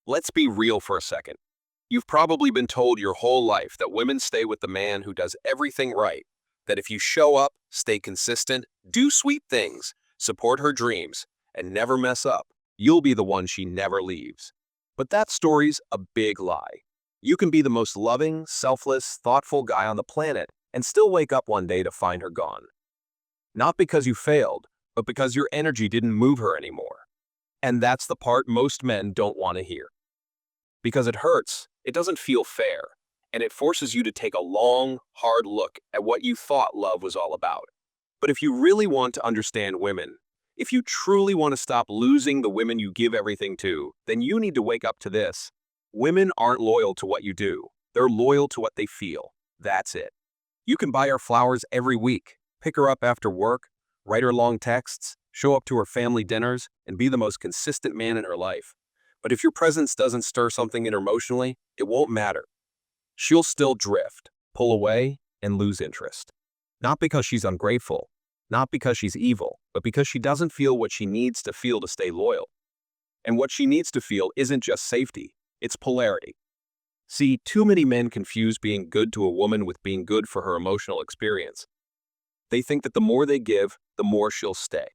Let's be real for a second. You've probably been told your whole life that women stay with the man who does everything right, that if you show up, stay consistent, do sweet things, support her dreams, and never mess up, you'll be the one she never leaves. But that story's a big lie. You can be the most loving, selfless, thoughtful guy on the planet and still wake up one day to find her gone. Not because you failed, but because your energy didn't move her anymore. And that's the part most men don't want to hear. Because it hurts, it doesn't feel fair, and it forces you to take a long, hard look at what you thought love was all about. But if you really want to understand women, if you truly want to stop losing the women you give everything to, then you need to wake up to this. Women aren't loyal to what you do. They're loyal to what they feel. That's it. You can buy her flowers every week, pick her up after work, write her long texts, show up to her family dinners, and be the most consistent man in her life. But if your presence doesn't stir something in her emotionally, it won't matter. She'll still drift, pull away, and lose interest. Not because she's ungrateful, not because she's evil, but because she doesn't feel what she needs to feel to stay loyal. And what she needs to feel isn't just safety, it's polarity. See, too many men confuse being good to a woman with being good for her emotional experience. They think that the more they give, the more she'll stay.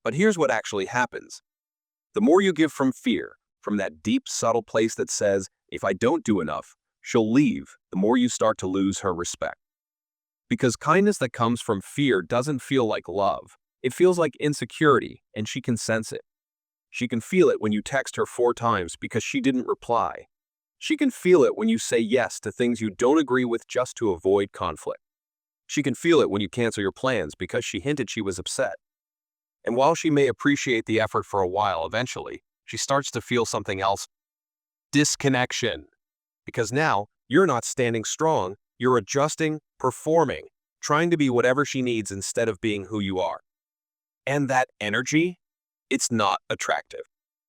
But here's what actually happens. The more you give from fear, from that deep, subtle place that says, if I don't do enough, she'll leave, the more you start to lose her respect. Because kindness that comes from fear doesn't feel like love. It feels like insecurity, and she can sense it. She can feel it when you text her 4 times because she didn't reply. She can feel it when you say yes to things you don't agree with just to avoid conflict. She can feel it when you cancel your plans because she hinted she was upset. And while she may appreciate the effort for a while, eventually, she starts to feel something else. Disconnection. Because now, you're not standing strong, you're adjusting, performing, trying to be whatever she needs instead of being who you are. And that energy, it's not attractive.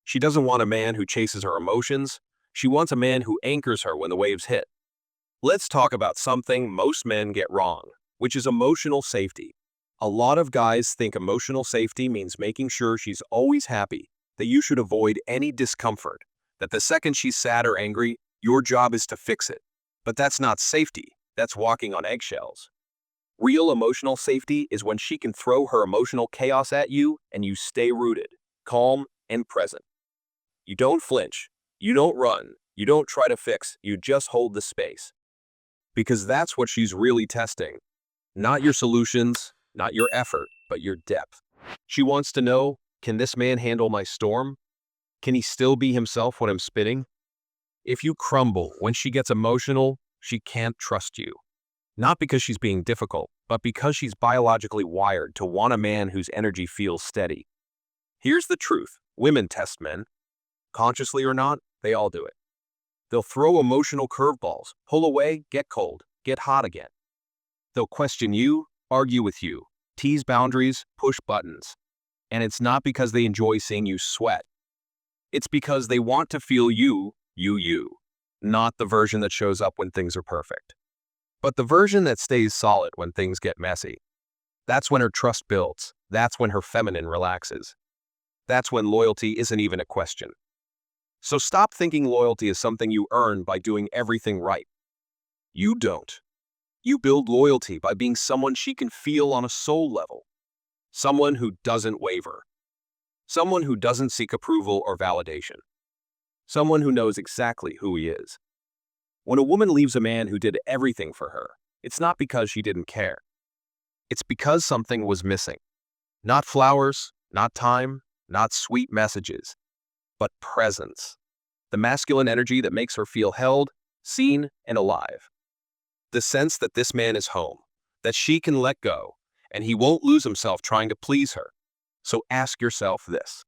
She doesn't want a man who chases her emotions. She wants a man who anchors her when the waves hit. Let's talk about something most men get wrong, which is emotional safety. A lot of guys think emotional safety means making sure she's always happy, that you should avoid any discomfort, that the second she's sad or angry, your job is to fix it. But that's not safety, that's walking on eggshells. Real emotional safety is when she can throw her emotional chaos at you and you stay rooted, calm, and present. You don't flinch, you don't run, you don't try to fix, you just hold the space. Because that's what she's really testing. Not your solutions, not your effort, but your depth. She wants to know, can this man handle my storm? Can he still be himself when I'm spinning? If you crumble when she gets emotional, she can't trust you. Not because she's being difficult, but because she's biologically wired to want a man whose energy feels steady. Here's the truth. Women test men. Consciously or not, they all do it. They'll throw emotional curveballs, pull away, get cold, get hot again. They'll question you, argue with you, tease boundaries, push buttons. And it's not because they enjoy seeing you sweat. It's because they want to feel you, not the version that shows up when things are perfect, but the version that stays solid when things get messy. That's when her trust builds. That's when her feminine relaxes. That's when loyalty isn't even a question. So stop thinking loyalty is something you earn by doing everything right. You don't. You build loyalty by being someone she can feel on a soul level. Someone who doesn't waver. Someone who doesn't seek approval or validation. Someone who knows exactly who he is. When a woman leaves a man who did everything for her, it's not because she didn't care. It's because something was missing. Not flowers, not time, not sweet messages, but presence. The masculine energy that makes her feel held, seen, and alive. The sense that this man is home, that she can let go, and he won't lose himself trying to please her. So ask yourself this.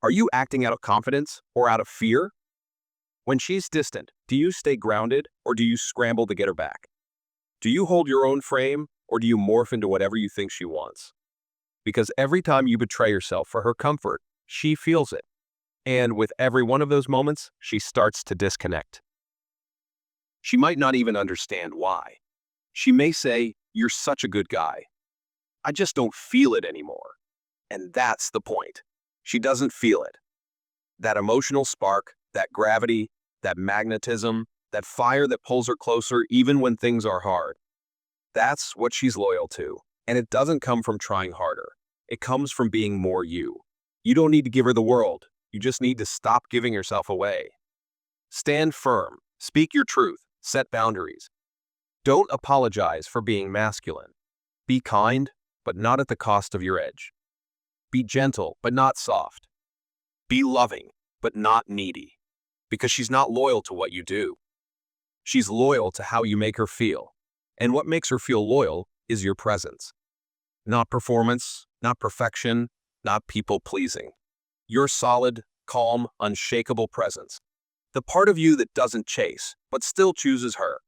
Are you acting out of confidence or out of fear? When she's distant, do you stay grounded or do you scramble to get her back? Do you hold your own frame or do you morph into whatever you think she wants? Because every time you betray yourself for her comfort, she feels it. And with every one of those moments, she starts to disconnect. She might not even understand why. She may say, "You're such a good guy. I just don't feel it anymore." And that's the point. She doesn't feel it. That emotional spark, That gravity, that magnetism, that fire that pulls her closer even when things are hard. That's what she's loyal to. And it doesn't come from trying harder. It comes from being more you. You don't need to give her the world. You just need to stop giving yourself away. Stand firm. Speak your truth. Set boundaries. Don't apologize for being masculine. Be kind, but not at the cost of your edge. Be gentle, but not soft. Be loving, but not needy. Because she's not loyal to what you do. She's loyal to how you make her feel. And what makes her feel loyal is your presence. Not performance, not perfection, not people-pleasing. Your solid, calm, unshakable presence. The part of you that doesn't chase, but still chooses her.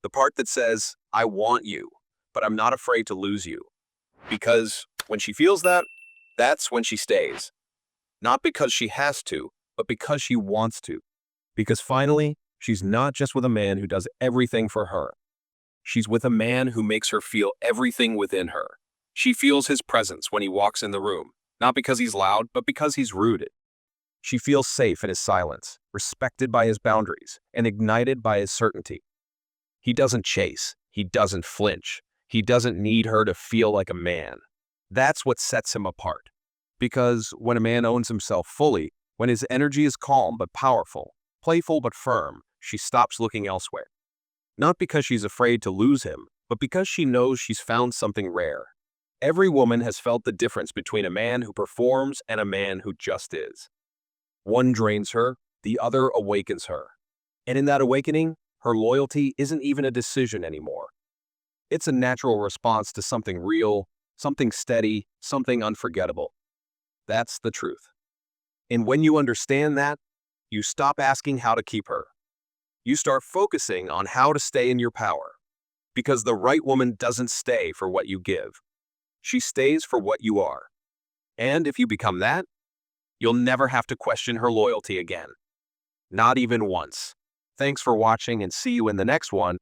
The part that says, I want you, but I'm not afraid to lose you. Because when she feels that, that's when she stays. Not because she has to, but because she wants to. Because finally, she's not just with a man who does everything for her. She's with a man who makes her feel everything within her. She feels his presence when he walks in the room, not because he's loud, but because he's rooted. She feels safe in his silence, respected by his boundaries, and ignited by his certainty. He doesn't chase. He doesn't flinch. He doesn't need her to feel like a man. That's what sets him apart. Because when a man owns himself fully, when his energy is calm but powerful, playful but firm, she stops looking elsewhere. Not because she's afraid to lose him, but because she knows she's found something rare. Every woman has felt the difference between a man who performs and a man who just is. One drains her, the other awakens her. And in that awakening, her loyalty isn't even a decision anymore. It's a natural response to something real, something steady, something unforgettable. That's the truth. And when you understand that, you stop asking how to keep her. You start focusing on how to stay in your power. Because the right woman doesn't stay for what you give. She stays for what you are. And if you become that, you'll never have to question her loyalty again. Not even once. Thanks for watching and see you in the next one.